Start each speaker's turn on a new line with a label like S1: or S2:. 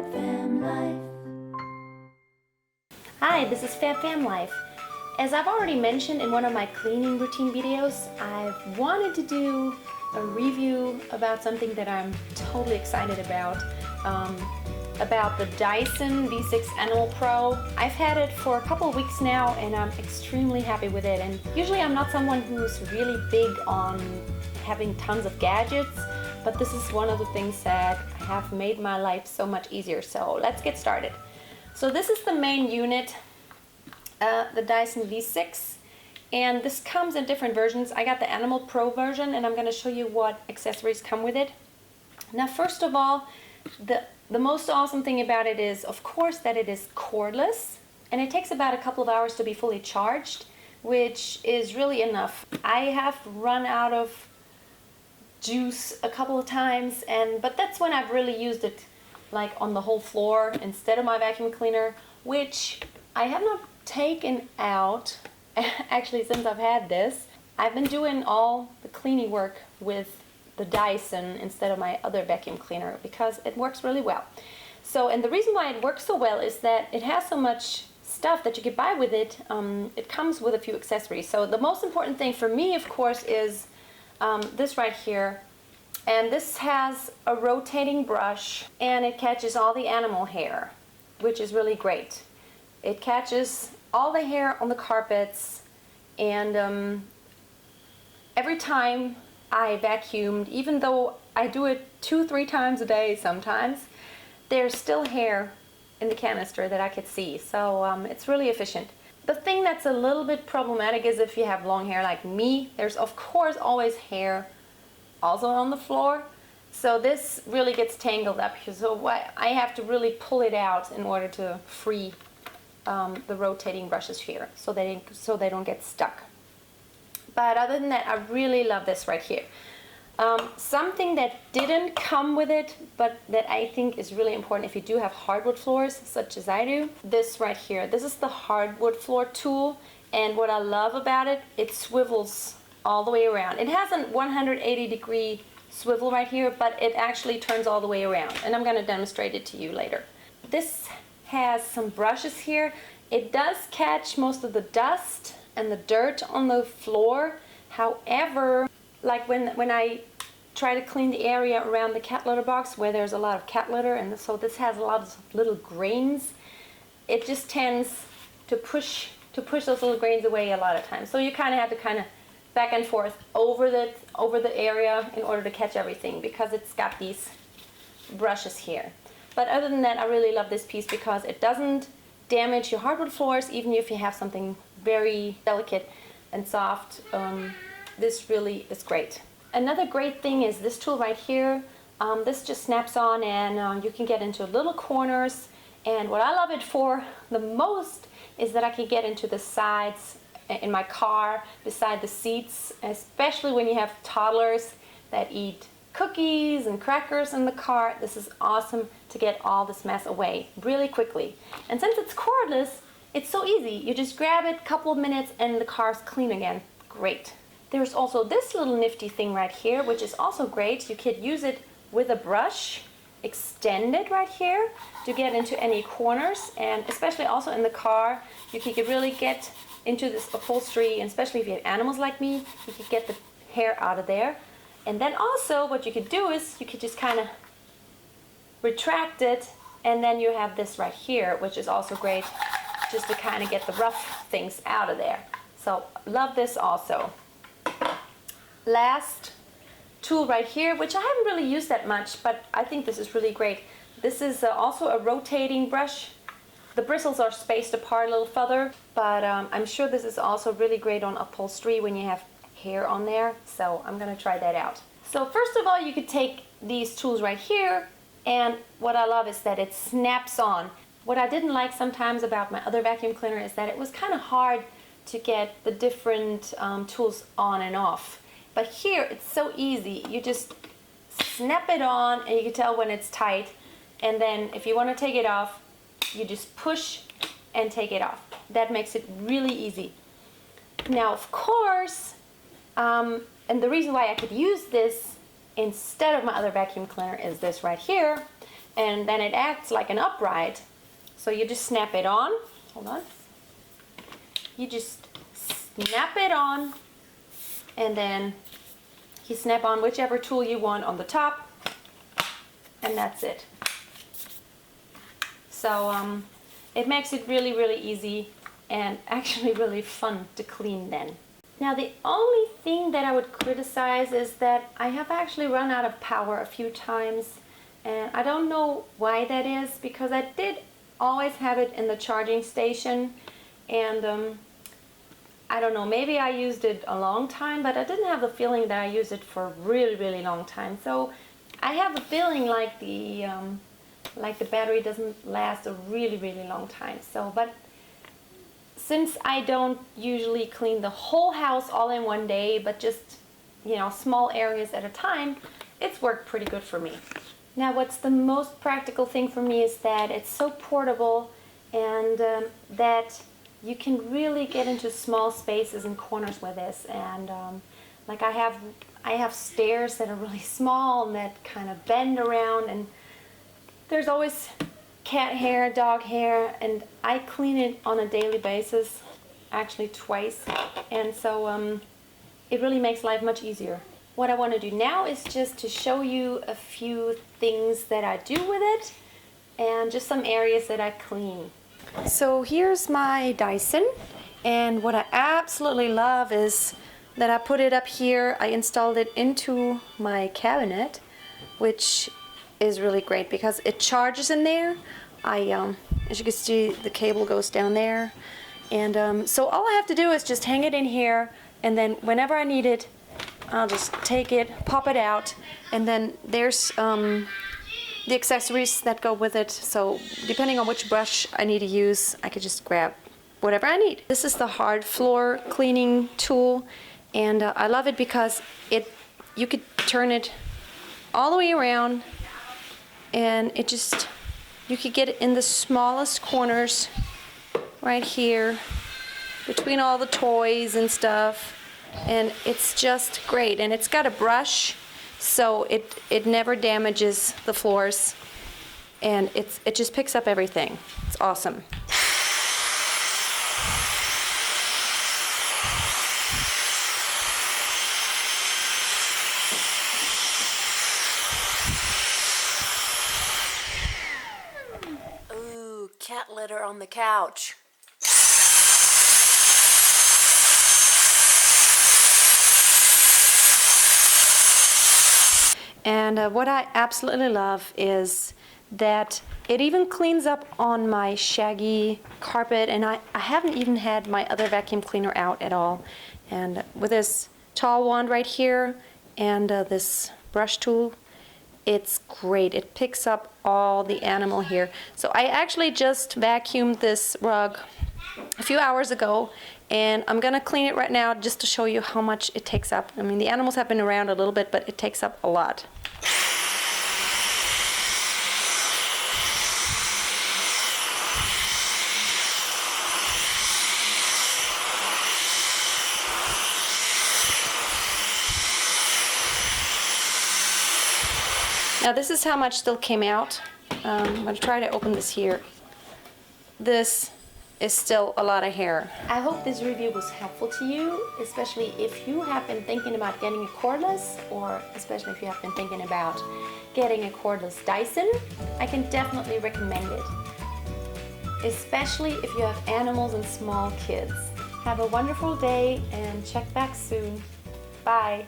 S1: Fab Fam Life.
S2: Hi, this is Fab Fam Life. As I've already mentioned in one of my cleaning routine videos, I've wanted to do a review about something that I'm totally excited about the DYSON V6 Animal PRO. I've had it for a couple of weeks now and I'm extremely happy with it. And usually I'm not someone who's really big on having tons of gadgets, but this is one of the things that have made my life so much easier. So let's get started. So this is the main unit, the DYSON V6, and this comes in different versions. I got the Animal Pro version and I'm going to show you what accessories come with it. Now first of all, the most awesome thing about it is, of course, that it is cordless, and it takes about a couple of hours to be fully charged, which is really enough. I have run out of juice a couple of times, but that's when I've really used it like on the whole floor instead of my vacuum cleaner, which I have not taken out actually since I've had this. I've been doing all the cleaning work with the DYSON instead of my other vacuum cleaner because it works really well. So, and the reason why it works so well is that it has so much stuff that you can buy with it. It comes with a few accessories. So the most important thing for me, of course, is this right here. And this has a rotating brush and it catches all the animal hair, which is really great. It catches all the hair on the carpets, and every time I vacuumed, even though I do it 2-3 times a day sometimes, there's still hair in the canister that I could see. So it's really efficient. The thing that's a little bit problematic is if you have long hair like me, there's of course always hair also on the floor. So this really gets tangled up here. So I have to really pull it out in order to free the rotating brushes here so they don't get stuck. But other than that, I really love this right here. Something that didn't come with it, but that I think is really important if you do have hardwood floors, such as I do, this right here. This is the hardwood floor tool, and what I love about it, it swivels all the way around. It has a 180-degree swivel right here, but it actually turns all the way around, and I'm going to demonstrate it to you later. This has some brushes here. It does catch most of the dust and the dirt on the floor. However, like when I try to clean the area around the cat litter box where there's a lot of cat litter, and so this has a lot of little grains, it just tends to push those little grains away a lot of times. So you kind of have to back and forth over the area in order to catch everything, because it's got these brushes here. But other than that, I really love this piece because it doesn't damage your hardwood floors, even if you have something very delicate and soft. This really is great. Another great thing is this tool right here. This just snaps on, and you can get into little corners. And what I love it for the most is that I can get into the sides in my car, beside the seats, especially when you have toddlers that eat cookies and crackers in the car. This is awesome to get all this mess away really quickly. And since it's cordless, it's so easy. You just grab it, a couple of minutes, and the car's clean again. Great. There's also this little nifty thing right here, which is also great. You could use it with a brush, extend it right here to get into any corners, and especially also in the car, you could really get into this upholstery, and especially if you have animals like me, you could get the hair out of there. And then also what you could do is you could just kind of retract it, and then you have this right here, which is also great just to kind of get the rough things out of there. So love this also. Last tool right here, which I haven't really used that much, but I think this is really great. This is also a rotating brush. The bristles are spaced apart a little further, but I'm sure this is also really great on upholstery when you have hair on there. So I'm going to try that out. So first of all, you could take these tools right here, and what I love is that it snaps on. What I didn't like sometimes about my other vacuum cleaner is that it was kind of hard to get the different tools on and off. But here it's so easy. You just snap it on and you can tell when it's tight, and then if you want to take it off, you just push and take it off. That makes it really easy. Now of course, and the reason why I could use this instead of my other vacuum cleaner is this right here, and then it acts like an upright. So you just snap it on. Hold on. You just snap it on, and then you snap on whichever tool you want on the top, and that's it. So it makes it really, really easy and actually really fun to clean then. Now the only thing that I would criticize is that I have actually run out of power a few times, and I don't know why that is, because I did always have it in the charging station, and I don't know, maybe I used it a long time, but I didn't have the feeling that I used it for a really, really long time. So I have the feeling like the battery doesn't last a really, really long time. So, but since I don't usually clean the whole house all in one day, but just, you know, small areas at a time, it's worked pretty good for me. Now, what's the most practical thing for me is that it's so portable, and that you can really get into small spaces and corners with this. And like I have stairs that are really small and that kind of bend around, and there's always cat hair, dog hair, and I clean it on a daily basis, actually twice, and so it really makes life much easier. What I want to do now is just to show you a few things that I do with it, and just some areas that I clean. So here's my Dyson, and what I absolutely love is that I put it up here. I installed it into my cabinet, which is really great because it charges in there. As you can see, the cable goes down there, and so all I have to do is just hang it in here, and then whenever I need it, I'll just take it, pop it out, and then there's the accessories that go with it. So depending on which brush I need to use, I could just grab whatever I need. This is the hard floor cleaning tool, and I love it because you could turn it all the way around, and you could get it in the smallest corners right here between all the toys and stuff, and it's just great. And it's got a brush, so it never damages the floors, and it just picks up everything. It's awesome.
S1: Ooh, cat litter on the couch.
S2: And what I absolutely love is that it even cleans up on my shaggy carpet, and I haven't even had my other vacuum cleaner out at all. And with this tall wand right here and this brush tool, it's great. It picks up all the animal here. So I actually just vacuumed this rug a few hours ago, and I'm gonna clean it right now just to show you how much it takes up. I mean, the animals have been around a little bit, but it takes up a lot. Now this is how much still came out. I'm going to try to open this here. This is still a lot of hair. I hope this review was helpful to you, especially if you have been thinking about getting a cordless, or especially if you have been thinking about getting a cordless Dyson. I can definitely recommend it, especially if you have animals and small kids. Have a wonderful day and check back soon. Bye.